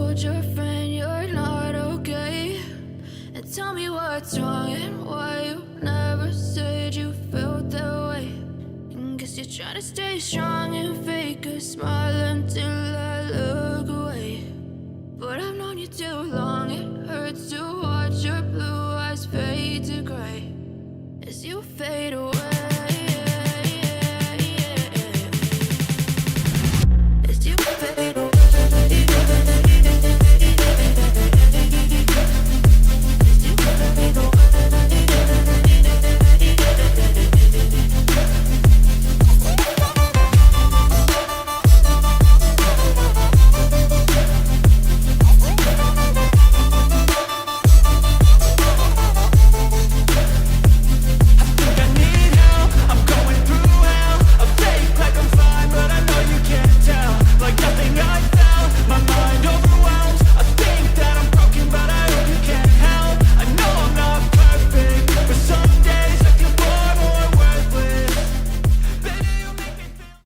told your friend you're not okay. And tell me what's wrong and why you never said you felt that way. And guess you're trying to stay strong and fake a smile until I look away. But I've known you too long, it hurts to watch your blue eyes fade to gray as you fade away.